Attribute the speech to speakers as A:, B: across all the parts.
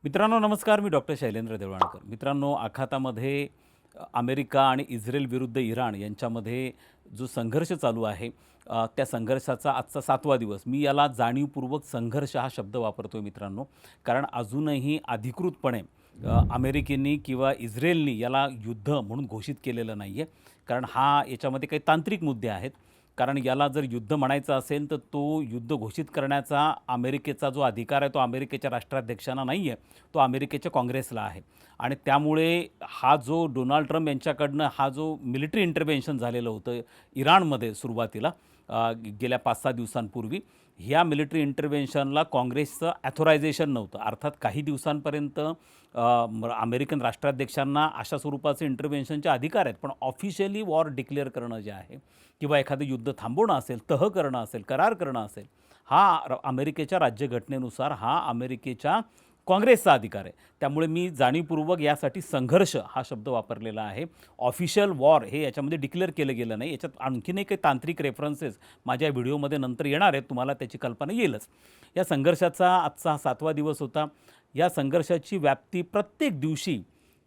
A: मित्रांनो नमस्कार. मी डॉक्टर शैलेंद्र देवळाणकर. मित्रांनो, आखातामध्ये अमेरिका आणि इस्रायल विरुद्ध इराण यांच्यामध्ये जो संघर्ष चालू आहे, त्या संघर्षाचा आजचा 7वा दिवस. मी याला जाणीवपूर्वक संघर्ष हा शब्द वापरतोय मित्रांनो, कारण अजूनही अधिकृतपणे अमेरिकेने किंवा इस्रायलनी याला युद्ध म्हणून घोषित केलेलं नाही आहे. कारण याच्यामध्ये काही तांत्रिक मुद्दे आहेत. कारण याला जर युद्ध म्हणायचं असेल तर तो युद्ध घोषित करण्याचा अमेरिकेचा जो अधिकार आहे तो अमेरिकेच्या राष्ट्राध्यक्षांना नाही आहे, तो अमेरिकेच्या काँग्रेसला आहे. आणि त्यामुळे हा जो डोनाल्ड ट्रम्प यांच्याकडनं हा जो मिलिटरी इंटरव्हेन्शन झालेलं होतं इराणमध्ये सुरुवातीला गेल्या 5-6 दिवसांपूर्वी, ह्या मिलिटरी इंटरव्हेन्शनला काँग्रेसचं ॲथॉरायझेशन नव्हतं. अर्थात काही दिवसांपर्यंत अमेरिकन राष्ट्राध्यक्षांना अशा स्वरूपाचे इंटरव्हेन्शनचे अधिकार आहेत, पण ऑफिशियली वॉर डिक्लेअर करणं जे आहे किंवा एखादं युद्ध थांबवणं असेल, तह करणं असेल, करार करणं असेल, अमेरिकेच्या राज्यघटनेनुसार हा अमेरिकेच्या काँग्रेसचा अधिकार आहे. त्यामुळे मी जाणीवपूर्वक यासाठी संघर्ष हा शब्द वापरलेला आहे. ऑफिशियल वॉर हे याच्यामध्ये डिक्लेअर केलं गेलं नाही. याच्यात आणखीनही काही तांत्रिक रेफरन्सेस माझ्या व्हिडिओमध्ये नंतर येणार आहेत, तुम्हाला त्याची कल्पना येईलच. या संघर्षाचा आजचा 7वा दिवस होता. या संघर्षाची व्याप्ती प्रत्येक दिवशी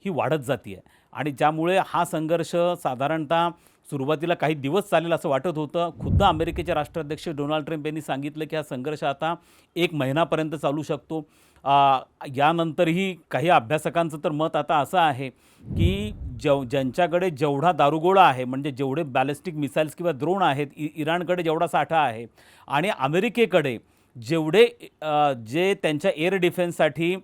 A: ही वाढत जाते आहे आणि ज्यामुळे हा संघर्ष साधारणतः सुरुवातीला काही दिवस चालेल असं वाटत होतं. खुद्द अमेरिकेचे राष्ट्राध्यक्ष डोनाल्ड ट्रम्प यांनी सांगितलं की हा संघर्ष आता 1 महिनापर्यंत चालू शकतो. यानंतरही काही अभ्यासकांचं तर मत आता असं आहे की ज्यांच्याकडे जेवढा दारुगोळा आहे, म्हणजे जेवढे बॅलिस्टिक मिसाईल्स किंवा ड्रोन आहेत, इराणकडे जेवढा साठा आहे आणि अमेरिकेकडे जेवढे जे त्यांच्या एअर डिफेन्ससाठी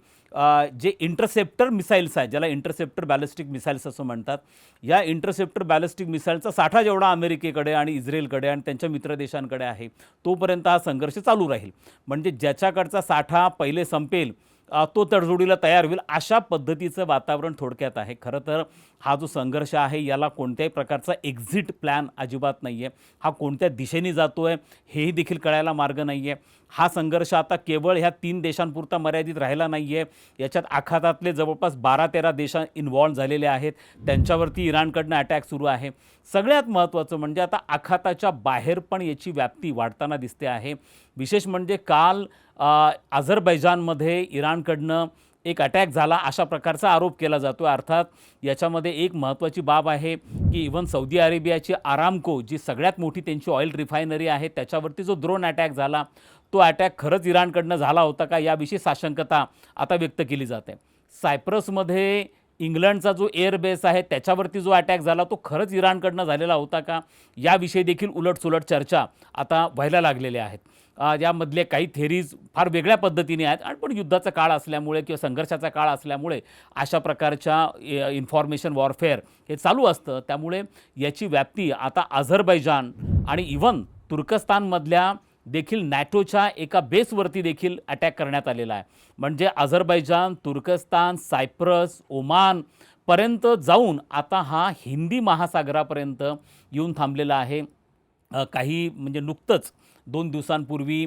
A: जे इंटरसेप्टर मिसाईल्स आहेत, ज्याला इंटरसेप्टर बॅलिस्टिक मिसाईल्स असं म्हणतात, या इंटरसेप्टर बॅलिस्टिक मिसाईलचा साठा जेवढा अमेरिकेकडे आणि इस्रायलकडे आणि त्यांच्या मित्र देशांकडे आहे, तोपर्यंत हा संघर्ष चालू राहील. म्हणजे ज्याच्याकडचा साठा पहिले संपेल तो तडजोडीला तयार होईल, अशा पद्धतीचं वातावरण थोडक्यात आहे. खरं तर हा जो संघर्ष आहे याला कोणत्याही प्रकारचा एक्झिट प्लॅन अजिबात नाही आहे. हा कोणत्या दिशेने जातो आहे हेही देखील कळायला मार्ग नाही आहे. हा संघर्ष आता केवळ ह्या 3 देशांपुरता मर्यादित राहिला नाही आहे. याच्यात आखातातले जवळपास 12-13 देश इन्व्हॉल्व झालेले आहेत. त्यांच्यावरती इराणकडनं अटॅक सुरू आहे. सगळ्यात महत्त्वाचं म्हणजे आता आखाताच्या बाहेर पण याची व्याप्ती वाढताना दिसते आहे. विशेष म्हणजे काल अझरबैजानमध्ये इराणकडनं एक अटॅक झाला अशा प्रकारचा आरोप केला जातो. अर्थात याच्यामध्ये एक महत्त्वाची बाब आहे की इव्हन सौदी अरेबियाची आरामको, जी सगळ्यात मोठी त्यांची ऑइल रिफायनरी आहे, त्याच्यावरती जो ड्रोन अटॅक झाला, तो अटॅक खरंच इराणकडनं झाला होता का याविषयी साशंकता आता व्यक्त केली जाते. सायप्रसमध्ये इंग्लंडचा जो एअरबेस आहे त्याच्यावरती जो अटॅक झाला तो खरंच इराणकडनं झालेला होता का याविषयी देखील उलटसुलट चर्चा आता व्हायला लागलेल्या आहेत. यामधले काही थेरीज फार वेगळ्या पद्धतीने आहेत आणि पण युद्धाचा काळ असल्यामुळे किंवा संघर्षाचा काळ असल्यामुळे अशा प्रकारच्या इन्फॉर्मेशन वॉरफेअर हे चालू असतं. त्यामुळे याची व्याप्ती आता अझरबैजान आणि इव्हन तुर्कस्तानमधल्या देखील नॅटोच्या एका बेसवरती देखील अटॅक करण्यात आलेला आहे. म्हणजे अझरबैजान, तुर्कस्तान, सायप्रस, ओमानपर्यंत जाऊन आता हा हिंदी महासागरापर्यंत येऊन थांबलेला आहे. काही म्हणजे नुकतंच 2 दिवसांपूर्वी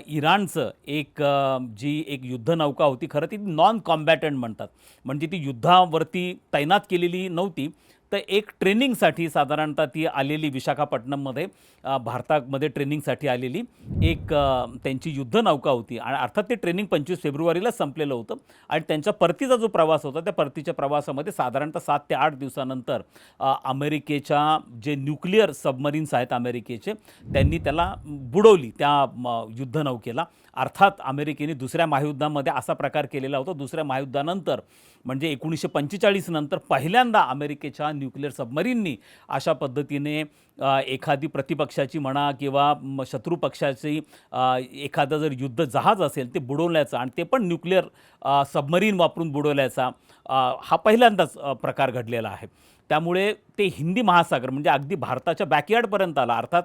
A: इराणचं जी एक युद्धनौका होती, खरं ती नॉन कॉम्बॅटंट म्हणतात, म्हणजे ती युद्धावरती तैनात केलेली नव्हती, तर एक ट्रेनिंगसाठी साधारणतः ती आलेली विशाखापट्टणममध्ये भारतामध्ये ट्रेनिंगसाठी आलेली एक त्यांची युद्धनौका होती. आणि अर्थात ते ट्रेनिंग 25 फेब्रुवारीला संपलेलं होतं आणि त्यांच्या परतीचा जो प्रवास होता त्या परतीच्या प्रवासामध्ये साधारणतः 7 ते 8 दिवसानंतर अमेरिकेच्या जे न्यूक्लिअर सबमरीन्स आहेत अमेरिकेचे, त्यांनी त्याला बुडवली त्या युद्धनौकेला. अर्थात अमेरिकेने दुसऱ्या महायुद्धामध्ये असा प्रकार केलेला होता. दुसऱ्या महायुद्धानंतर म्हणजे 1945 नंतर पहिल्यांदा अमेरिकेच्या न्यूक्लिअर सबमरीननी अशा पद्धतीने एखादी प्रतिपक्षाची म्हणा किंवा शत्रू पक्षाची एखादं जर युद्ध जहाज असेल ते बुडवण्याचा, आणि ते पण न्यूक्लिअर सबमरीन वापरून बुडवल्याचा हा पहिल्यांदाच प्रकार घडलेला आहे. त्यामुळे ते हिंदी महासागर म्हणजे अगदी भारताच्या बॅकयार्डपर्यंत आला. अर्थात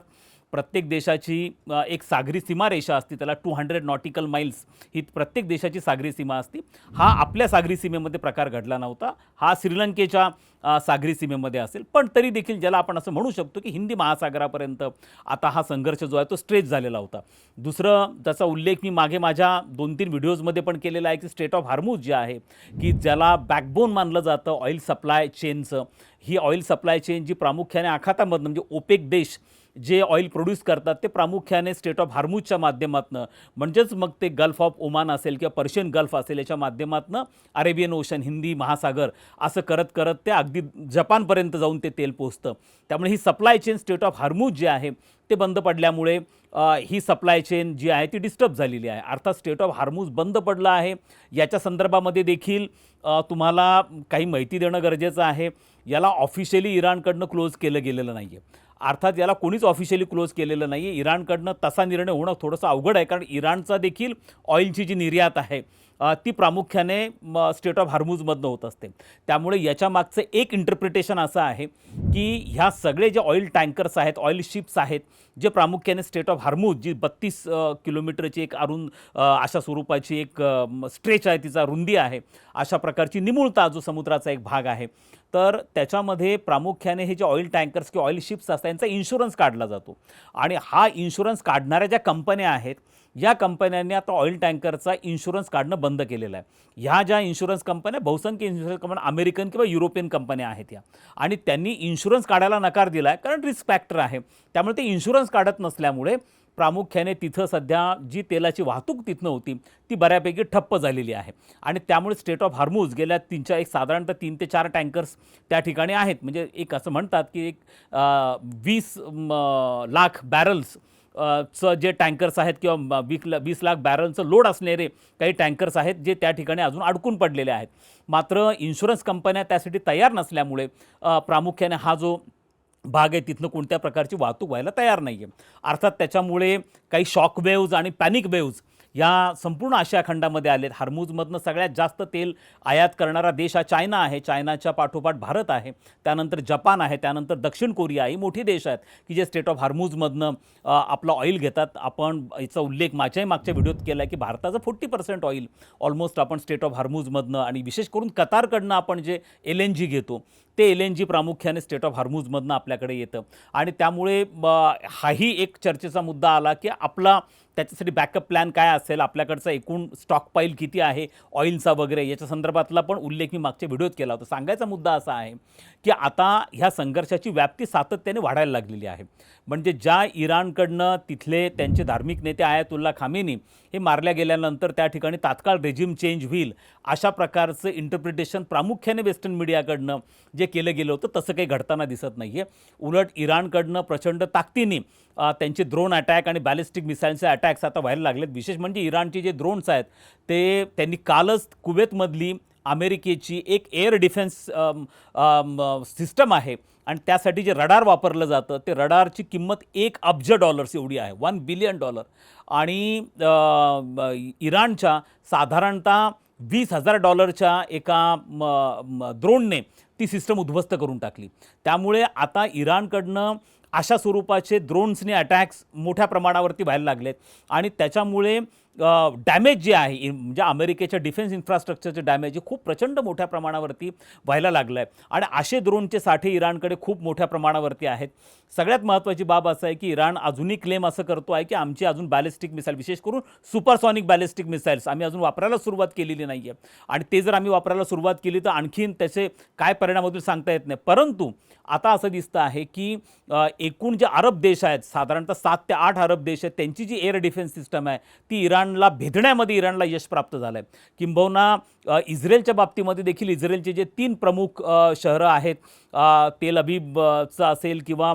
A: प्रत्येक देशाची एक सागरी सीमारेषा असते, त्याला 200 नॉटिकल माइल्स ही प्रत्येक देशाची सागरी सीमा असते. हा आपल्या सागरी सीमेमध्ये प्रकार घडला नव्हता. हा श्रीलंकेच्या सागरी सीमेमध्ये असेल, पण तरी देखील ज्याला आपण असं म्हणू शकतो की हिंदी महासागरापर्यंत आता हा संघर्ष जो आहे तो स्ट्रेच झालेला होता. दुसरं त्याचा उल्लेख मी मागे माझ्या 2-3 व्हिडिओजमध्ये पण केलेला आहे की स्ट्रेट ऑफ हार्मुज जे आहे की ज्याला बॅकबोन मानलं जातं ऑइल सप्लाय चेनचं, ही ऑइल सप्लाय चेन जी प्रामुख्याने आखातामधनं म्हणजे ओपेक देश जे ऑइल प्रोड्यूस करतात ते प्रामुख्याने स्ट्रेट ऑफ हार्मुजच्या माध्यमातून, म्हणजेच मग ते गल्फ ऑफ ओमान असेल किंवा पर्शियन गल्फ असेल याच्या माध्यमातून अरेबियन ओशन, हिंदी महासागर असं करत करत ते अगदी जपानपर्यंत जाऊन ते तेल पोहोचतं. त्यामुळे ही supply chain strait of Hormuz जे आहे ते बंद पडल्यामुळे ही सप्लाय चेन जी आहे ती डिस्टर्ब झालेली आहे. अर्थात स्ट्रेट ऑफ हार्मुज बंद पडलं आहे याच्या संदर्भामध्ये देखील तुम्हाला काही माहिती देणं गरजेचं आहे. याला ऑफिशियली इराणकडनं क्लोज केलं गेलेलं नाही आहे. अर्थात याला कोणीच ऑफिशियली क्लोज केलेलं नाही आहे. इराणकडनं तसा निर्णय होणं थोडंसं अवघड आहे, कारण इराणचा देखील ऑइलची जी निर्यात आहे ती प्रामुख्याने स्ट्रेट ऑफ हार्मुजमधनं होत असते. त्यामुळे याच्या मागचं एक इंटरप्रिटेशन असं आहे की ह्या सगळे जे ऑइल टँकर्स आहेत, ऑइल शिप्स आहेत, जे प्रामुख्याने स्ट्रेट ऑफ हार्मुज जी 32 किलोमीटरची एक अशा स्वरूपाची एक स्ट्रेच आहे, तिचा रुंदी आहे, अशा प्रकारची निमुळता जो समुद्राचा एक भाग आहे, तर त्याच्यामध्ये प्रामुख्याने हे जे ऑइल टँकर्स किंवा ऑइल शिप्स असतात यांचा इन्शुरन्स काढला जातो. आणि हा इन्शुरन्स काढणाऱ्या ज्या कंपन्या आहेत या कंपन्यांनी आता ऑइल टँकरचा इन्शुरन्स काढणं बंद केलेलं आहे. ह्या ज्या इन्शुरन्स कंपन्या, बहुसंख्य इन्शुरन्स कंपन्या अमेरिकन किंवा युरोपियन कंपन्या आहेत या, आणि त्यांनी इन्शुरन्स काढायला नकार दिला आहे कारण रिस्क फॅक्टर आहे. त्यामुळे ते इन्शुरन्स काढत नसल्यामुळे प्रामुख्याने तिथं सध्या जी तेलाची वाहतूक तिथनं होती ती बऱ्यापैकी ठप्प झालेली आहे. आणि त्यामुळे स्ट्रेट ऑफ हार्मुज गेल्या एक साधारणतः 3 ते 4 टँकर्स त्या ठिकाणी आहेत. म्हणजे एक असं म्हणतात की एक 20 लाख बॅरल्स चं जे टँकर्स आहेत किंवा 20 लाख बॅरलचं लोड असणारे काही टँकर्स आहेत जे त्या ठिकाणी अजून अडकून पडलेले आहेत. मात्र इन्शुरन्स कंपन्या त्यासाठी तयार नसल्यामुळे प्रामुख्याने हा जो भाग आहे तिथनं कोणत्या प्रकारची वाहतूक व्हायला तयार नाही आहे. अर्थात त्याच्यामुळे काही शॉक वेव्ज आणि पॅनिक वेव्ज या संपूर्ण आशिया खंडामध्ये आलेत. हार्मुजमधनं सगळ्यात जास्त तेल आयात करणारा देश हा चायना आहे. चायनाच्या पाठोपाठ भारत आहे, त्यानंतर जपान आहे, त्यानंतर दक्षिण कोरिया ही मोठी देश आहेत की जे स्ट्रेट ऑफ हार्मुजमधनं आपलं ऑइल घेतात. आपण याचा उल्लेख मागच्या व्हिडिओत केला आहे की भारताचं 40% ऑइल ऑलमोस्ट आपण स्ट्रेट ऑफ हार्मुजमधनं आणि विशेष करून कतारकडनं आपण जे LNG घेतो ते LNG प्रामुख्याने स्ट्रेट ऑफ हार्मुजमधनं आपल्याकडे येतं. आणि त्यामुळे हाही एक चर्चेचा मुद्दा आला की आपला त्याच्यासाठी बॅकअप प्लॅन काय असेल, आपल्याकडचा एकूण स्टॉकपाईल किती आहे ऑइलचा वगैरे, याच्या संदर्भातला पण उल्लेख मी मागच्या व्हिडिओत केला होता. सांगायचा मुद्दा असा आहे की आता ह्या संघर्षाची व्याप्ती सातत्याने वाढायला लागलेली आहे. म्हणजे ज्या इराणकडनं तिथले त्यांचे धार्मिक नेते आयातुल्ला खामेनी हे मारल्या गेल्यानंतर त्या ठिकाणी तात्काळ रेजिम चेंज होईल अशा प्रकारचं इंटरप्रिटेशन प्रामुख्याने वेस्टर्न मीडियाकडनं जे केलं गेलं होतं तसं काही घडताना दिसत नाही आहे. उलट इराणकडनं प्रचंड ताकदीने त्यांचे ड्रोन अटॅक आणि बॅलिस्टिक मिसाईलचे अटॅक्स आता व्हायला लागलेत. विशेष म्हणजे इराणचे जे ड्रोन्स आहेत ते त्यांनी कालच कुवेतमधली अमेरिकेची एक एअर डिफेन्स सिस्टम आहे आणि त्यासाठी जे रडार वापरलं जातं ते रडारची किंमत $1 अब्ज एवढी आहे, $1 बिलियन. आणि इराणच्या साधारणतः $20,000 एका ड्रोनने ती सिस्टम उद्ध्वस्त करून टाकली. त्यामुळे आता इराणकडनं अशा स्वरूपाचे ड्रोन्सने अटॅक्स मोठ्या प्रमाणावरती व्हायला लागलेत आणि त्याच्यामुळे डॅमेज जे आहे म्हणजे अमेरिकेच्या डिफेन्स इन्फ्रास्ट्रक्चरचे डॅमेज खूप प्रचंड मोठ्या प्रमाणावरती व्हायला लागलं आहे. आणि असे ड्रोनचे साठे इराणकडे खूप मोठ्या प्रमाणावरती आहेत. सगळ्यात महत्त्वाची बाब असं आहे की इराण अजूनही क्लेम असं करतो आहे की आमची अजून बॅलिस्टिक मिसाईल, विशेष करून सुपरसॉनिक बॅलिस्टिक मिसाईल्स आम्ही अजून वापरायला सुरुवात केलेली नाही आहे. आणि ते जर आम्ही वापरायला सुरुवात केली तर आणखीन त्याचे काय परिणाम होतील सांगता येत नाही. परंतु आता असं दिसतं आहे की एकूण जे अरब देश आहेत, साधारणतः 7 ते 8 अरब देश आहेत, त्यांची जी एअर डिफेन्स सिस्टम आहे ती इराणला भेदण्यामध्ये इराणला यश प्राप्त झालं आहे. किंबहुना इस्रायलच्या बाबतीमध्ये देखील इस्रायलचे जे 3 प्रमुख शहरं आहेत, तेल अबीबचं असेल किंवा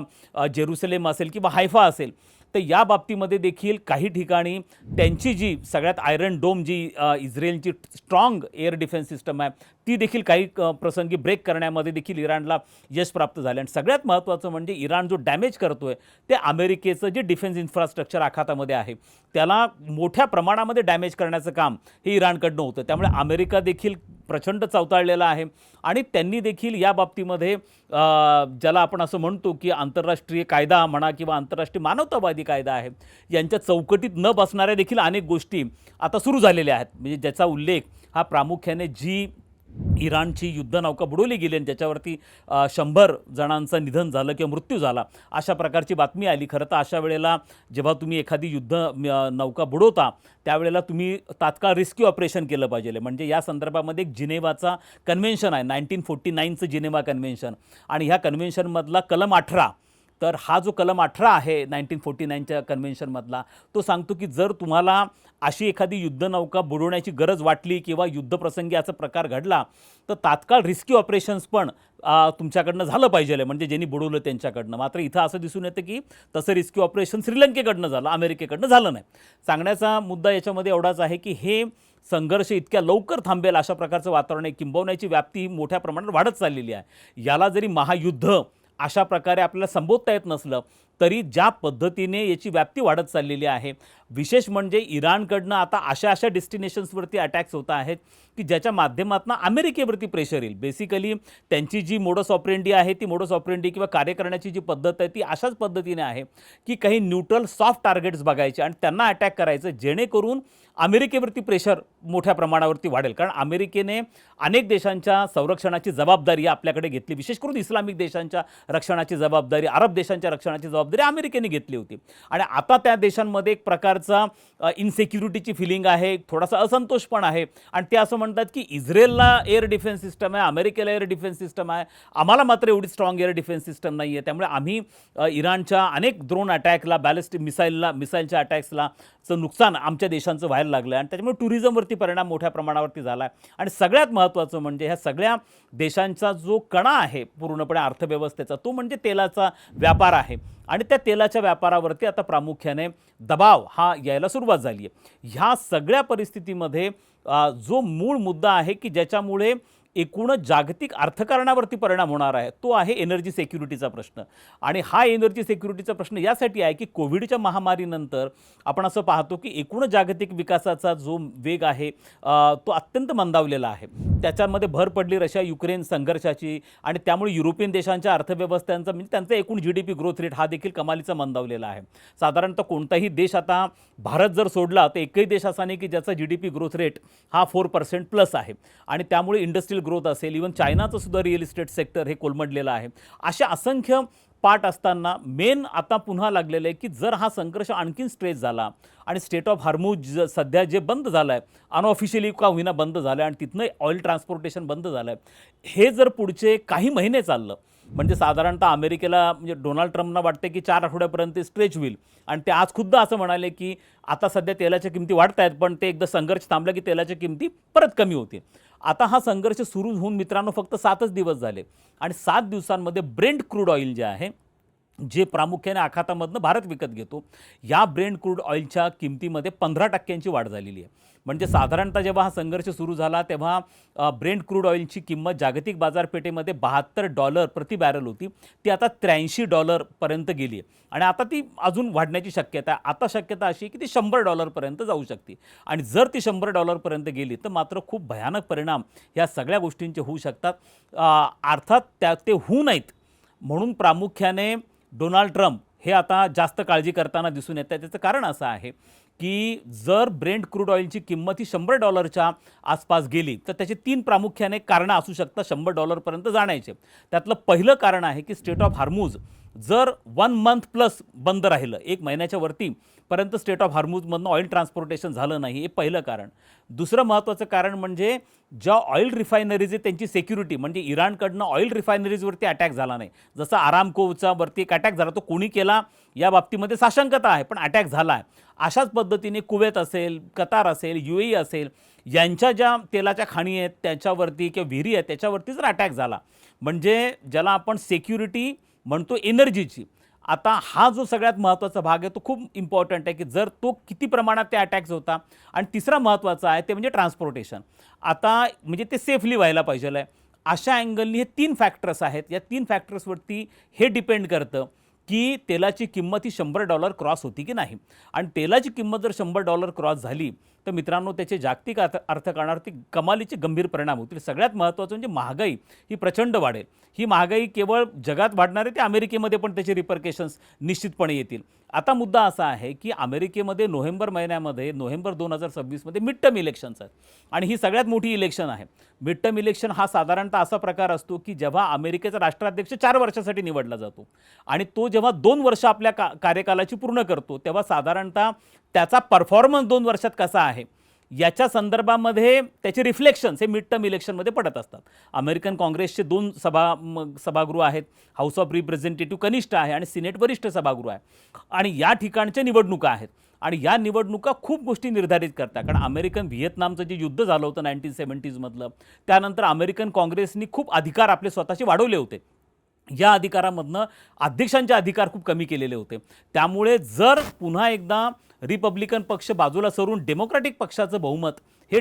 A: जेरुसलेम असेल किंवा हैफा असेल, तर या बाबतीमध्ये देखील काही ठिकाणी त्यांची जी सगळ्यात आयरन डोम जी इस्रायलची स्ट्रॉंग एअर डिफेन्स सिस्टम आहे ती देखील काही प्रसंगी ब्रेक करण्यामध्ये देखील इराणला यश प्राप्त झाले. आणि सगळ्यात महत्त्वाचं म्हणजे इराण जो डॅमेज करतो आहे ते अमेरिकेचं जे डिफेन्स इन्फ्रास्ट्रक्चर आखातामध्ये आहे त्याला मोठ्या प्रमाणामध्ये डॅमेज करण्याचं काम हे इराणकडनं होतं. त्यामुळे अमेरिका देखील प्रचंड चवताळलेला आहे आणि त्यांनी देखील या बाबतीमध्ये ज्याला आपण असं म्हणतो की आंतरराष्ट्रीय कायदा म्हणा किंवा आंतरराष्ट्रीय मानवतावादी कायदा आहे यांच्या चौकटीत न बसणाऱ्या देखील अनेक गोष्टी आता सुरू झालेल्या आहेत. म्हणजे ज्याचा उल्लेख हा प्रामुख्याने जी इराणची युद्धनौका बुडवली गेली आणि ज्याच्यावरती 100 जणांचं निधन झालं किंवा मृत्यू झाला अशा प्रकारची बातमी आली. खरं तर अशा वेळेला जेव्हा तुम्ही एखादी नौका बुडवता त्यावेळेला तुम्ही तात्काळ रेस्क्यू ऑपरेशन केलं पाहिजे. म्हणजे या संदर्भामध्ये एक जिनेवाचा कन्व्हेन्शन आहे, 1949चं जिनेवा कन्व्हेन्शन, आणि ह्या कन्व्हेन्शनमधला कलम 18 तर हा जो कलम 18 आहे 1949च्या कन्व्हेन्शनमधला, तो सांगतो की जर तुम्हाला अशी एखादी युद्धनौका बुडवण्याची गरज वाटली किंवा युद्धप्रसंगी असा प्रकार घडला, तर तात्काळ रिस्क्यू ऑपरेशन्स पण तुमच्याकडनं झालं पाहिजे, म्हणजे ज्यांनी बुडवलं त्यांच्याकडनं. मात्र इथं असं दिसून येतं की तसं रिस्क्यू ऑपरेशन श्रीलंकेकडनं झालं, अमेरिकेकडनं झालं नाही. सांगण्याचा मुद्दा याच्यामध्ये एवढाच आहे की हे संघर्ष इतक्या लवकर थांबेल अशा प्रकारचं वातावरण आहे. किंबहुना याची व्याप्ती ही मोठ्या प्रमाणात वाढत चाललेली आहे. याला जरी महायुद्ध अशा प्रकारे आपल्याला संबोधता येत नसलं तरी ज्या पद्धतीने याची व्याप्ती वाढत चाललेली आहे, विशेष म्हणजे इराणकडनं आता अशा डेस्टिनेशन्सवरती अटॅक्स होत आहेत की ज्याच्या माध्यमातून अमेरिकेवरती प्रेशर येईल. बेसिकली त्यांची जी मोडस ऑपरेंडी आहे, ती मोडस ऑपरेंडी किंवा कार्य करण्याची जी पद्धत आहे ती अशाच पद्धतीने आहे की काही न्यूट्रल सॉफ्ट टार्गेट्स बघायचे आणि त्यांना अटॅक करायचं, जेणेकरून अमेरिकेवरती प्रेशर मोठ्या प्रमाणावरती वाढेल. कारण अमेरिकेने अनेक देशांच्या संरक्षणाची जबाबदारी आपल्याकडे घेतली, विशेष करून इस्लामिक देशांच्या रक्षणाची जबाबदारी, अरब देशांच्या रक्षणाची जबाबदारी अमेरिकेने घेतली होती. आणि आता त्या देशांमध्ये एक प्रकारचा इनसिक्युरिटीची फिलिंग आहे, थोडासा असंतोष पण आहे. आणि ते असं म्हणतात की इस्रायलला एअर डिफेन्स सिस्टम आहे, अमेरिकेला एअर डिफेन्स सिस्टम आहे, आम्हाला मात्र एवढी स्ट्रॉंग एअर डिफेन्स सिस्टम नाही आहे. त्यामुळे आम्ही इराणच्या अनेक ड्रोन अटॅकला, बॅलिस्टिक मिसाईलच्या अटॅक्सला नुकसान आमच्या देशांचं व्हायला लागलं आहे. आणि त्याच्यामुळे टुरिझमवरती परिणाम मोठ्या प्रमाणावरती झाला आहे. आणि सगळ्यात महत्त्वाचं म्हणजे ह्या सगळ्या देशांचा जो कणा आहे पूर्णपणे अर्थव्यवस्थेचा, तो म्हणजे तेलाचा व्यापार आहे. आणि त्या तेलाच्या व्यापारावरती आता प्रामुख्याने दबाव हा यायला सुरुवात झाली आहे. ह्या सगळ्या परिस्थितीमध्ये जो मूळ मुद्दा आहे की ज्याच्यामुळे एकूणच जागतिक अर्थकारणावरती परिणाम होणार आहे, तो आहे एनर्जी सिक्युरिटीचा प्रश्न. आणि हा एनर्जी सिक्युरिटीचा प्रश्न यासाठी आहे की कोविडच्या महामारीनंतर आपण असं पाहतो की एकूणच जागतिक विकासाचा जो वेग आहे तो अत्यंत मंदावलेला आहे. त्याच्यामध्ये भर पडली रशिया युक्रेन संघर्षाची, आणि त्यामुळे युरोपियन देशांच्या अर्थव्यवस्थांचा म्हणजे त्यांचा एकूण GDP ग्रोथ रेट हा देखील कमालीचा मंदावलेला आहे. साधारणतः कोणताही देश, आता भारत जर सोडला तर एकही देश असा नाही की ज्याचा GDP ग्रोथ रेट हा 4% प्लस आहे. आणि त्यामुळे इंडस्ट्रियल ग्रोथ असेल, इव्हन चायनाचं सुद्धा रिअल इस्टेट सेक्टर हे कोलमडलेलं आहे. अशा असंख्य पार्ट असताना मेन आता पुन्हा लागलेलं आहे की जर हा संघर्ष आणखीन स्ट्रेस झाला आणि स्टेट ऑफ हार्मुज सध्या जे बंद झालं आहे, अनऑफिशियली का होईना बंद झालं आहे, आणि तिथनं ऑइल ट्रान्सपोर्टेशन बंद झालं आहे, हे जर पुढचे काही महिने चाललं, म्हणजे साधारणतः अमेरिकेला म्हणजे डोनाल्ड ट्रम्पना वाटते की 4 आठवड्यापर्यंत स्ट्रेच होईल. आणि ते आज खुद्द असं म्हणाले की आता सध्या तेलाच्या किमती वाढत आहेत, पण ते एकदा संघर्ष थांबला की तेलाच्या किमती परत कमी होतील. आता हा संघर्ष सुरू होऊन मित्रांनो फक्त 7च दिवस झाले, आणि 7 दिवसांमध्ये ब्रेंट क्रूड ऑइल जे आहे, जे प्रामुख्याने आखातामधनं भारत विकत घेतो, या ब्रेंट क्रूड ऑइलच्या किमतीमध्ये 15% वाढ झालेली आहे. म्हणजे साधारणतः जेव्हा हा संघर्ष सुरू झाला तेव्हा ब्रेंट क्रूड ऑइलची किंमत जागतिक बाजारपेठेमध्ये $72 प्रति बॅरल होती, ती आता $83 पर्यंत गेली आहे. आणि आता ती अजून वाढण्याची शक्यता आहे. आता शक्यता अशी की ती $100 पर्यंत जाऊ शकते. आणि जर ती $100 पर्यंत गेली तर मात्र खूप भयानक परिणाम ह्या सगळ्या गोष्टींचे होऊ शकतात. अर्थात ते होऊ नयेत म्हणून प्रामुख्याने डोनाल्ड ट्रम्प हे आता जास्त काळजी करताना दिसून येत आहे. त्याचं कारण असं आहे की जर ब्रेंट क्रूड ऑइलची किंमत ही $100च्या आसपास गेली तर त्याचे 3 प्रामुख्याने कारणं असू शकतात $100 पर्यंत जाण्याचे. त्यातलं पहिलं कारण आहे की स्टेट ऑफ हार्मुज जर 1 मंथ प्लस बंद राहिलं, 1 महिन्याच्या वरती पर्यंत स्टेट ऑफ हार्मुजमधनं ऑइल ट्रान्सपोर्टेशन झालं नाही, हे पहिलं कारण. दुसरं महत्त्वाचं कारण म्हणजे ज्या ऑइल रिफायनरीज आहे त्यांची सिक्युरिटी, म्हणजे इराणकडनं ऑइल रिफायनरीजवरती अटॅक झाला नाही. जसं आरामकोचा वरती एक अटॅक झाला, तो कोणी केला या बाबतीमध्ये साशंकता आहे, पण अटॅक झाला आहे. अशाच पद्धतीने कुवेत असेल, कतार असेल, UAE असेल, यांच्या ज्या तेलाच्या खाणी आहेत त्याच्यावरती किंवा विहिरी आहेत त्याच्यावरती जर अटॅक झाला, म्हणजे ज्याला आपण सिक्युरिटी म्हणतो एनर्जीची, आता हा जो सगळ्यात महत्त्वाचा भाग आहे तो खूप इम्पॉर्टंट आहे की जर तो किती प्रमाणात ते अटॅक्स होता. आणि तिसरा महत्त्वाचा आहे ते म्हणजे ट्रान्सपोर्टेशन. आता म्हणजे ते सेफली व्हायला पाहिजे आहे. अशा अँगलनी हे 3 फॅक्टर्स आहेत. या 3 फॅक्टर्सवरती हे डिपेंड करतं की तेलाची किंमत ही $100 क्रॉस होती की नाही. आणि तेलाची किंमत जर $100 क्रॉस झाली तर मित्रांनो त्याचे जागतिक अर्थकारणावरती कमालीचे गंभीर परिणाम होतील. सगळ्यात महत्त्वाचं म्हणजे महागाई ही प्रचंड वाढेल. ही महागाई केवळ जगात वाढणार आहे, ते अमेरिकेमध्ये पण त्याचे रिपरकेशन्स निश्चितपणे येतील. आता मुद्दा असा आहे की अमेरिकेमध्ये नोव्हेंबर महिन्यामध्ये, नोव्हेंबर 2026मध्ये मिड टर्म इलेक्शन्स आहेत. आणि ही सगळ्यात मोठी इलेक्शन आहे. मिड टर्म इलेक्शन हा साधारणतः असा प्रकार असतो की जेव्हा अमेरिकेचा राष्ट्राध्यक्ष 4 वर्षासाठी निवडला जातो, आणि तो जेव्हा 2 वर्ष आपल्या कार्यकालाची पूर्ण करतो तेव्हा साधारणतः त्याचा परफॉर्मन्स 2 वर्षात कसा आहे याच्या संदर्भामध्ये त्याचे रिफ्लेक्शन्स हे मिड टर्म इलेक्शनमध्ये पडत असतात. अमेरिकन काँग्रेसचे 2 सभागृह आहेत, हाऊस ऑफ रिप्रेझेंटेटिव्ह कनिष्ठ आहे आणि सिनेट वरिष्ठ सभागृह आहे आणि या ठिकाणच्या निवडणुका आहेत आणि या निवडणुका खूप गोष्टी निर्धारित करतात. कारण अमेरिकन व्हिएतनामचं जे युद्ध झालं होतं 1970s मधलं, त्यानंतर अमेरिकन काँग्रेसनी खूप अधिकार आपले स्वतःचे वाढवले होते. या अधिकारामधनं अध्यक्षांचे अधिकार खूप कमी केलेले होते. त्यामुळे जर पुन्हा एकदा रिपब्लिकन पक्ष बाजूला सरून डेमोक्रॅटिक पक्षाचं बहुमत हे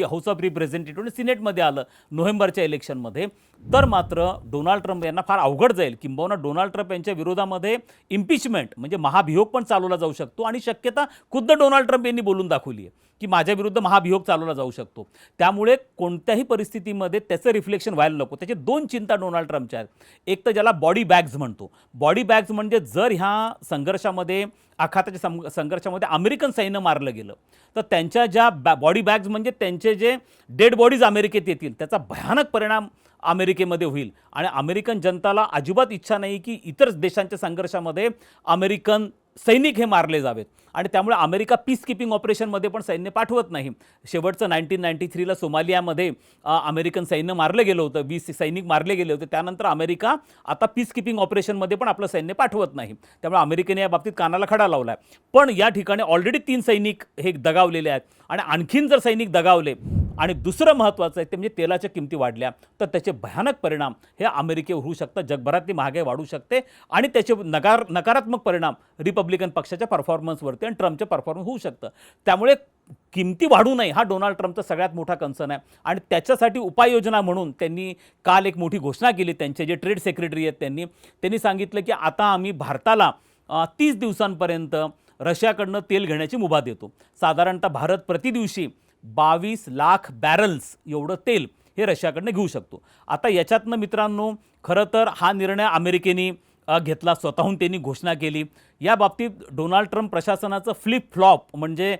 A: हाऊस ऑफ रिप्रेझेंटेटिव्ह आणि सिनेटमध्ये आलं नोव्हेंबरच्या इलेक्शनमध्ये, तर मात्र डोनाल्ड ट्रम्प यांना फार अवघड जाईल. किंबहुना डोनाल्ड ट्रम्प यांच्या विरोधामध्ये इम्पिचमेंट म्हणजे महाभियोग पण चालवला जाऊ शकतो आणि शक्यता खुद्द डोनाल्ड ट्रम्प यांनी बोलून दाखवली आहे की माझ्या विरुद्ध महाभियोग चालवला जाऊ शकतो. त्यामुळे कोणत्याही परिस्थितीमध्ये त्याचं रिफ्लेक्शन व्हायला नको. त्याची 2 चिंता डोनाल्ड ट्रम्पच्या आहेत. एक तर ज्याला बॉडी बॅग्स म्हणतो. बॉडी बॅग्स म्हणजे जर ह्या संघर्षामध्ये आखाताच्या संघर्षामध्ये अमेरिकन सैन्य मारलं गेलं तर त्यांच्या ज्या बॉडी बॅग्स म्हणजे त्यांचे जे डेड बॉडीज अमेरिकेत येतील त्याचा भयानक परिणाम अमेरिकेमध्ये होईल आणि अमेरिकन जनताला अजिबात इच्छा नाही की इतर देशांच्या संघर्षामध्ये अमेरिकन सैनिक हे मारले जावेत आणि त्यामुळे अमेरिका पीस कीपिंग ऑपरेशनमध्ये पण सैन्य पाठवत नाही. शेवटचं 1993ला सोमालियामध्ये अमेरिकन सैन्य मारलं गेलं होतं, 20 सैनिक मारले गेले होते. त्यानंतर अमेरिका आता पीस कीपिंग ऑपरेशनमध्ये पण आपलं सैन्य पाठवत नाही. त्यामुळे अमेरिकेने या बाबतीत कानाला खडा लावला आहे. पण या ठिकाणी ऑलरेडी 3 सैनिक हे दगावलेले आहेत आणि आणखीन जर सैनिक दगावले आणि दुसरं महत्त्वाचं आहे ते म्हणजे तेलाच्या किमती वाढल्या तर त्याचे भयानक परिणाम हे अमेरिकेवर होऊ शकतात. जगभरातली महागाई वाढू शकते आणि त्याचे नकारात्मक परिणाम रिपब्लिकन पक्षाच्या परफॉर्मन्सवरती आणि ट्रम्पच्या परफॉर्मन्स होऊ शकतं. त्यामुळे किमती वाढू नये हा डोनाल्ड ट्रम्पचा सगळ्यात मोठा कन्सर्न आहे आणि त्याच्यासाठी उपाययोजना म्हणून त्यांनी काल एक मोठी घोषणा केली. त्यांचे जे ट्रेड सेक्रेटरी आहेत त्यांनी सांगितलं की आता आम्ही भारताला 30 दिवसांपर्यंत रशियाकडनं तेल घेण्याची मुभा देतो. साधारणतः भारत प्रतिदिवशी 22 लाख बॅरल्स एवढं तेल हे रशियाकडनं घेऊ शकतो. आता याच्यातनं मित्रांनो खरं तर हा निर्णय अमेरिकेने घेतला, स्वतःहून त्यांनी घोषणा केली. या बाबतीत डोनाल्ड ट्रम्प प्रशासनाचं फ्लिप फ्लॉप म्हणजे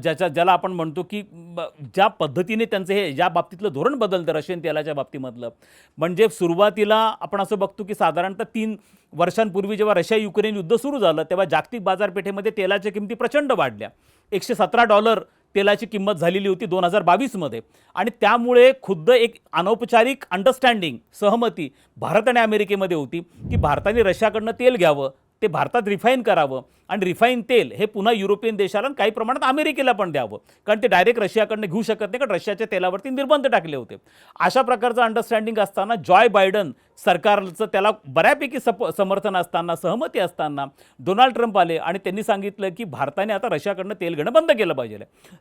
A: ज्याला आपण म्हणतो की ज्या पद्धतीने त्यांचं हे या बाबतीतलं धोरण बदलतं रशियन तेलाच्या बाबतीमधलं. म्हणजे सुरुवातीला आपण असं बघतो की साधारणतः 3 वर्षांपूर्वी जेव्हा रशिया युक्रेन युद्ध सुरू झालं तेव्हा जागतिक बाजारपेठेमध्ये तेलाच्या किमती प्रचंड वाढल्या. $117 तेलाची किंमत झालेली होती 2022मध्ये आणि त्यामुळे खुद्द एक अनौपचारिक अंडरस्टँडिंग सहमती भारत आणि अमेरिकेमध्ये होती की भारताने रशियाकडनं तेल घ्यावं, ते भारतात रिफाईन करावं आणि रिफाईन तेल हे पुन्हा युरोपियन देशाला काही प्रमाणात अमेरिकेला पण द्यावं, कारण ते डायरेक्ट रशियाकडनं घेऊ शकत नाही, कारण रशियाच्या तेलावरती निर्बंध टाकले होते. अशा प्रकारचं अंडरस्टँडिंग असताना जॉय बायडन सरकारचं त्याला बऱ्यापैकी समर्थन असताना, सहमती असताना डोनाल्ड ट्रम्प आले आणि त्यांनी सांगितलं की भारताने आता रशियाकडनं तेल घेणं बंद केलं पाहिजे.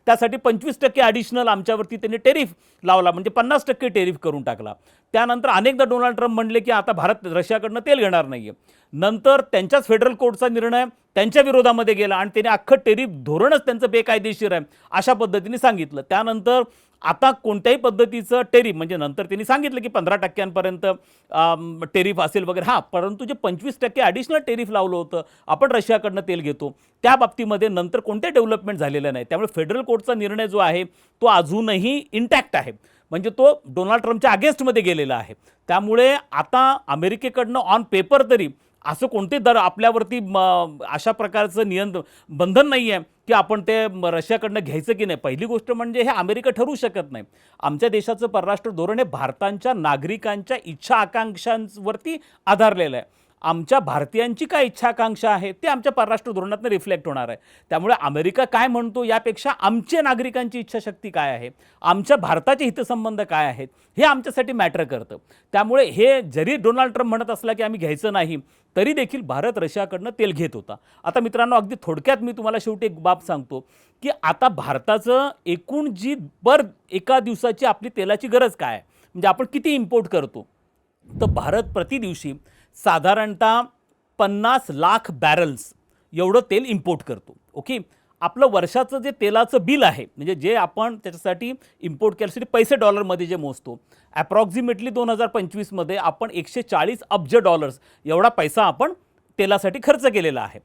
A: त्यासाठी 25% ॲडिशनल आमच्यावरती त्यांनी टेरिफ लावला, म्हणजे 50% टेरिफ करून टाकला. त्यानंतर अनेकदा डोनाल्ड ट्रम्प म्हणले की आता भारत रशियाकडनं तेल घेणार नाही आहे. नंतर त्यांच्याच फेडरल कोर्टचा निर्णय त्यांच्या विरोधामध्ये गेला आणि त्यांनी अख्खं टेरिफ धोरणच त्यांचं बेकायदेशीर आहे अशा पद्धतीने सांगितलं. त्यानंतर आता कोणत्याही पद्धतीचं टेरिफ म्हणजे नंतर त्यांनी सांगितलं की 15%पर्यंत टेरिफ असेल वगैरे, हां, परंतु जे 25% ॲडिशनल टेरिफ लावलं होतं आपण रशियाकडनं तेल घेतो त्या बाबतीमध्ये नंतर कोणते डेव्हलपमेंट झालेलं नाही. त्यामुळे फेडरल कोर्टचा निर्णय जो आहे तो अजूनही इंटॅक्ट आहे, म्हणजे तो डोनाल्ड ट्रम्पच्या अगेन्स्टमध्ये गेलेला आहे. त्यामुळे आता अमेरिकेकडनं ऑन पेपर तरी असं कोणते दर आपल्यावरती अशा प्रकारचं बंधन नाही आहे की आपण ते रशियाकडनं घ्यायचं की नाही. पहिली गोष्ट म्हणजे हे अमेरिका ठरवू शकत नाही. आमच्या देशाचं परराष्ट्र धोरण हे भारताच्या नागरिकांच्या इच्छा आकांक्षांवरती आधारलेलं आहे. आमच्या भारतीयांची काय इच्छा आकांक्षा आहे ते आमच्या परराष्ट्र धोरणातून रिफ्लेक्ट होणार आहे. त्यामुळे अमेरिका काय म्हणतो यापेक्षा आमच्या नागरिकांची इच्छाशक्ती काय आहे, आमच्या भारताचे हितसंबंध काय आहेत हे आमच्यासाठी मॅटर करतं. त्यामुळे हे जरी डोनाल्ड ट्रम्प म्हणत असला की आम्ही घ्यायचं नाही, तरी देखील भारत रशियाकडनं तेल घेत होता. आता मित्रांनो अगदी थोडक्यात मी तुम्हाला शेवटी एक बाब सांगतो की आता भारताचं एकूण जी एका दिवसाची आपली तेलाची गरज काय आहे, म्हणजे आपण किती इम्पोर्ट करतो, तर भारत प्रतिदिवशी साधारणतः 50 लाख बॅरल्स एवढं तेल इम्पोर्ट करतो. ओके, आपलं वर्षाचं जे तेलाचं बिल आहे म्हणजे जे आपण त्याच्यासाठी इम्पोर्ट केल्यासाठी पैसे डॉलरमध्ये जे मोजतो, ॲप्रॉक्सिमेटली 2025मध्ये आपण $140 अब्ज एवढा पैसा आपण तेलासाठी खर्च केलेला आहे.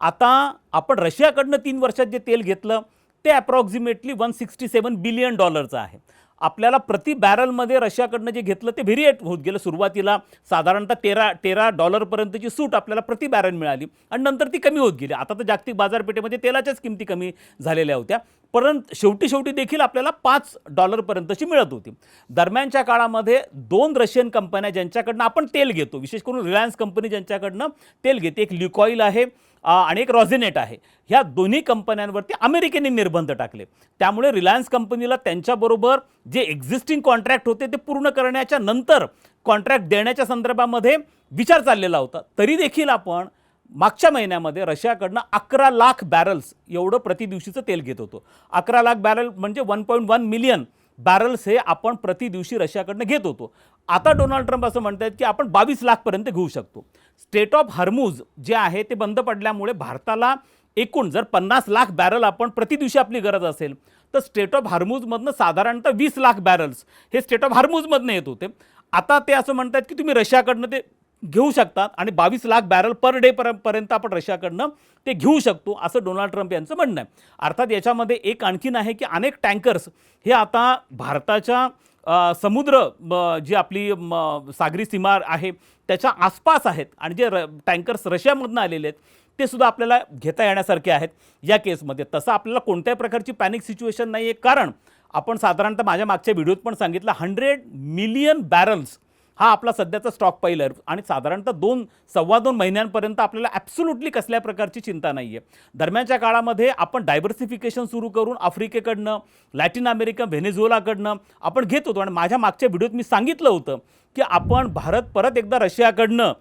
A: आता आपण रशियाकडनं 3 वर्षात जे तेल घेतलं ते ॲप्रॉक्सिमेटली $167 बिलियन आहे. आपल्याला प्रति बॅरलमध्ये रशियाकडनं जे घेतलं ते व्हेरिएट होत गेलं. सुरुवातीला साधारणतः $13 सूट आपल्याला प्रति बॅरल मिळाली आणि नंतर ती कमी होत गेली. आता तर जागतिक बाजारपेठेमध्ये तेलाच्याच किमती कमी झालेल्या होत्या. परंतु शेवटी देखील आपल्याला $5 मिळत होती. दरम्यानच्या काळामध्ये 2 रशियन कंपन्या ज्यांच्याकडनं आपण तेल घेतो, विशेष करून रिलायन्स कंपनी ज्यांच्याकडनं तेल घेते, एक ल्युकॉईल आहे आणि एक रॉझेनेट आहे. ह्या दोन्ही कंपन्यांवरती अमेरिकेने निर्बंध टाकले. त्यामुळे रिलायन्स कंपनीला त्यांच्याबरोबर जे एक्झिस्टिंग कॉन्ट्रॅक्ट होते ते पूर्ण करण्याच्या नंतर कॉन्ट्रॅक्ट देण्याच्या संदर्भामध्ये विचार चाललेला होता. तरी देखील आपण मागच्या महिन्यामध्ये रशियाकडनं 11 लाख बॅरल्स एवढं प्रति दिवशीचं तेल घेत होतो. 11 लाख बॅरल म्हणजे 1.1 मिलियन बॅरल्स हे आपण प्रति दिवशी रशियाकडनं घेत होतो. आता डोनाल्ड ट्रम्प असं म्हणतात की आपण 22 लाखपर्यंत घेऊ शकतो. स्ट्रेट ऑफ हॉर्मुझ जे आहे ते बंद पडल्यामुळे भारताला एकूण जर 50 लाख बॅरल आपण प्रति दिवशी आपली गरज असेल तर स्ट्रेट ऑफ हॉर्मुझमधनं साधारणतः 20 लाख बॅरल्स हे स्ट्रेट ऑफ हॉर्मुझमधनं येत होते. आता ते असं म्हणतात की तुम्ही रशियाकडनं ते घेऊ शकतात आणि 22 लाख बॅरल पर डे पर्यंत आपण रशियाकडनं ते घेऊ शकतो असं डोनाल्ड ट्रम्प यांचं म्हणणं आहे. अर्थात याच्यामध्ये एक आणखीन आहे की अनेक टँकर्स हे आता भारताच्या समुद्र जी आपली सागरी सीमा आहे त्याच्या आसपास आहेत आणि जे टँकर्स रशियामधनं आलेले आहेत ते सुद्धा आपल्याला घेता येण्यासारखे आहेत या केसमध्ये. तसं आपल्याला कोणत्याही प्रकारची पॅनिक सिच्युएशन नाही आहे, कारण आपण साधारणतः माझ्या मागच्या व्हिडिओत पण सांगितलं 100 मिलियन बॅरल्स हा आपला सध्याचा स्टॉक पाईल आहे आणि साधारणतः 2-2.25 महिन्यांपर्यंत आपल्याला ॲब्सोल्युटली कसल्या प्रकारची चिंता नाही आहे. दरम्यानच्या काळामध्ये आपण डायव्हर्सिफिकेशन सुरू करून आफ्रिकेकडनं, लॅटिन अमेरिका, व्हेनेझुएलाकडनं आपण घेत होतो आणि माझ्या मागच्या व्हिडिओत मी सांगितलं होतं की आपण भारत परत एकदा रशियाकडनं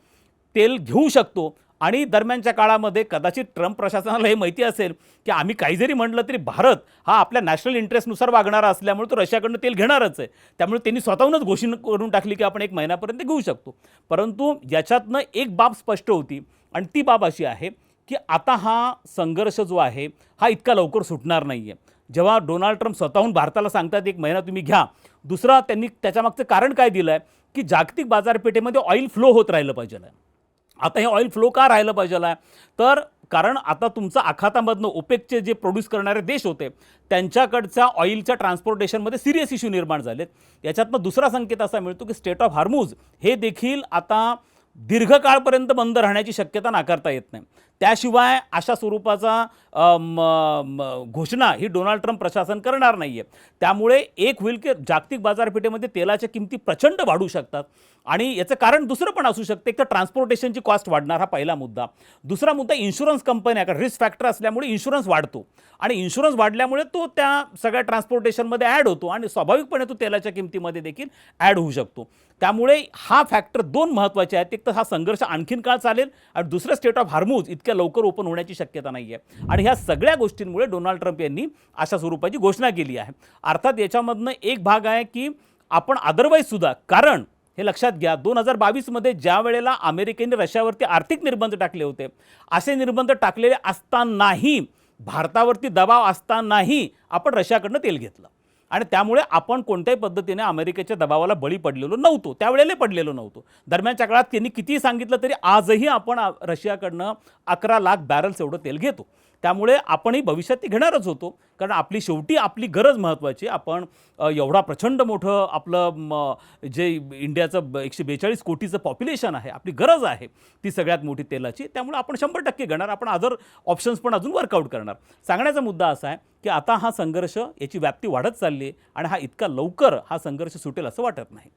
A: तेल घेऊ शकतो. आणि दरम्यानच्या काळामध्ये कदाचित ट्रम्प प्रशासनाला हे माहिती असेल की आम्ही काही जरी म्हटलं तरी भारत हा आपल्या नॅशनल इंटरेस्टनुसार वागणारा असल्यामुळे तो रशियाकडनं तेल घेणारच आहे. त्यामुळे त्यांनी स्वतःहूनच घोषणा करून टाकली की आपण 1 महिन्यापर्यंत घेऊ शकतो. परंतु याच्यातनं एक बाब स्पष्ट होती आणि ती बाब अशी आहे की आता हा संघर्ष जो आहे हा इतका लवकर सुटणार नाही आहे. जेव्हा डोनाल्ड ट्रम्प स्वतःहून भारताला सांगतात 1 महिना तुम्ही घ्या, दुसरा त्यांनी त्याच्यामागचं कारण काय दिलं आहे की जागतिक बाजारपेठेमध्ये ऑइल फ्लो होत राहिलं पाहिजे. आता हे ऑइल फ्लो का राहिलं पाहिजे आहे तर कारण आता तुमचं आखातामधनं ओपेकचे जे प्रोड्यूस करणारे देश होते त्यांच्याकडच्या ऑइलच्या ट्रान्सपोर्टेशनमध्ये सिरियस इश्यू निर्माण झालेत. याच्यातनं दुसरा संकेत असा मिळतो की स्ट्रेट ऑफ हॉर्मुझ हे देखील आता दीर्घकाळपर्यंत बंद राहण्याची शक्यता नाकारता येत नाही. त्याशिवाय अशा स्वरूपाचा घोषणा ही डोनाल्ड ट्रम्प प्रशासन करणार नाही आहे. त्यामुळे एक होईल की जागतिक बाजारपेठेमध्ये तेलाच्या किमती प्रचंड वाढू शकतात आणि याचं कारण दुसरं पण असू शकते. एक तर ट्रान्सपोर्टेशनची कॉस्ट वाढणार, हा पहिला मुद्दा. दुसरा मुद्दा इन्शुरन्स कंपन्या, कारण रिस्क फॅक्टर असल्यामुळे इन्शुरन्स वाढतो आणि इन्शुरन्स वाढल्यामुळे तो त्या सगळ्या ट्रान्सपोर्टेशनमध्ये ॲड होतो आणि स्वाभाविकपणे तो तेलाच्या किमतीमध्ये देखील ॲड होऊ शकतो. त्यामुळे हा फॅक्टर 2 महत्त्वाचे आहेत. एक तर हा संघर्ष आणखीन काळ चालेल आणि दुसरं स्ट्रेट ऑफ हॉर्मुझ इतक्या लवकर ओपन होण्याची शक्यता नाही आहे. आणि ह्या सगळ्या गोष्टींमुळे डोनाल्ड ट्रम्प यांनी अशा स्वरूपाची घोषणा केली आहे. अर्थात याच्यामधनं एक भाग आहे की आपण अदरवाईजसुद्धा, कारण हे लक्षात घ्या 2022मध्ये ज्या वेळेला अमेरिकेने रशियावरती आर्थिक निर्बंध टाकले होते, असे निर्बंध टाकलेले असतानाही, भारतावरती दबाव असतानाही आपण रशियाकडनं तेल घेतलं आणि त्यामुळे आपण कोणत्याही पद्धतीने अमेरिकेच्या दबावाला बळी पडलेलो नव्हतो, त्यावेळेला पडलेलो नव्हतो. दरम्यानच्या काळात त्यांनी कितीही सांगितलं तरी आजही आपण रशियाकडनं 11 लाख बॅरल्स एवढं तेल घेतो. त्यामुळे आपणही भविष्यात ते घेणारच होतो, कारण शेवटी आपली गरज महत्त्वाची. आपण एवढा प्रचंड मोठं आपलं जे इंडियाचं 142 कोटीचं पॉप्युलेशन आहे, आपली गरज आहे ती सगळ्यात मोठी तेलाची. त्यामुळे आपण 100% घेणार. आपण अदर ऑप्शन्स पण अजून वर्कआउट करणार. सांगण्याचा मुद्दा असा आहे की आता हा संघर्ष, याची व्याप्ती वाढत चालली आहे आणि हा इतका लवकर हा संघर्ष सुटेल असं वाटत नाही.